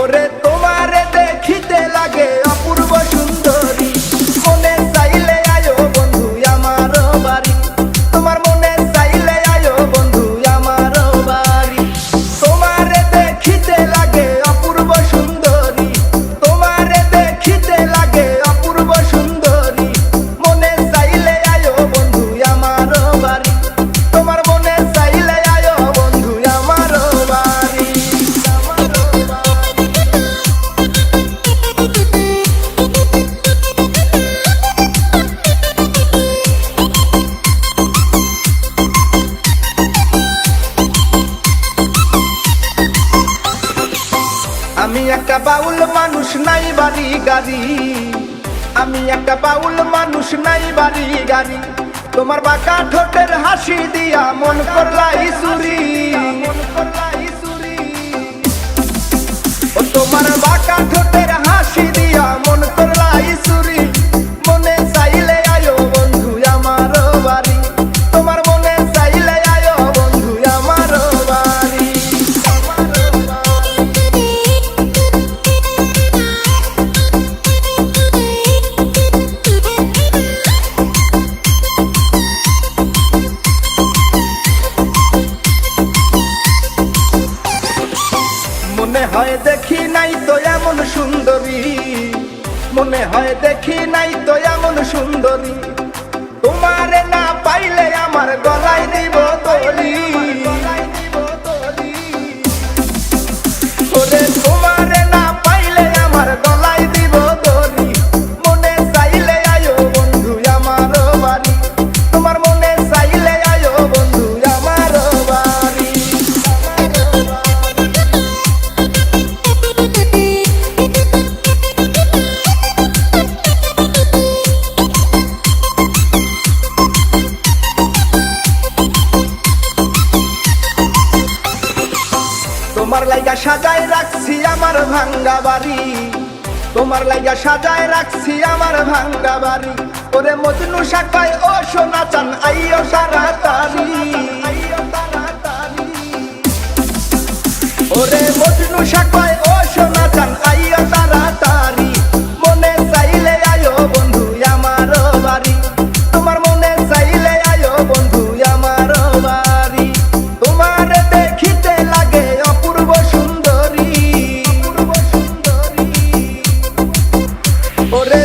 ওরে তোমারে দেখিতে লাগে অপূর্ব সুন্দরী, মনে চাইলে আয়ো বন্ধু আমার বাড়ি, তোমার মনে চাইলে আয়ো বন্ধু আমার বাড়ি। তোমারে দেখিতে লাগে অপূর্ব সুন্দরী, তোমারে দেখিতে লাগে অপূর্ব সুন্দরী, মনে চাইলে আয়ো বন্ধু আমার বাড়ি, তোমার মনে চাইলে আয়ো বন্ধু আমার বাড়ি। আমি একটা বাউল মানুষ, নাই বাড়ি গাড়ি, আমি একটা বাউল মানুষ, নাই বাড়ি গাড়ি, তোমার বাঁকা ঠোঁটের হাসি দিয়া মন করলাই চুরি, ও তোমার বাঁকা ঠোঁটের হাসি দিয়া মন করলাই চুরি, মনে চাইলে আয়ো বন্ধু আমার বাড়ি, তোমার মনে চাইলে আয়ো বন্ধু আমার বাড়ি। মনে হয় দেখি নাই তো এমন সুন্দরী, মনে হয় দেখি নাই তো এমন সুন্দরী, তোমারে না পাইলে আমার গলায় দিব তলি, ওরে তোমারে না পাইলে আমার গলায় দিব তলি, মনে চাইলে আয়ো বন্ধু আমার বাড়ি, তোমার মনে চাইলে আয়ো বন্ধু আমার বাড়ি। তোমার লাইগা সাজায় রাখছি আমার ভাঙ্গা বাড়ি, তোমার লাইগা সাজায় রাখছি আমার ভাঙ্গা বাড়ি, ওরে মজনু শাখায় ও সোনা চান আইও তাড়াতাড়ি, ওরে মজনু শাখায় ও সোনা চান আইও তাড়াতাড়ি, মনে চাইলে আয়ো বন্ধু আমার বাড়ি, তোমার মনে চাইলে আয়ো বন্ধু আমার বাড়ি। তোমার দেখিতে লাগে অপূর্ব সুন্দরী, ওরে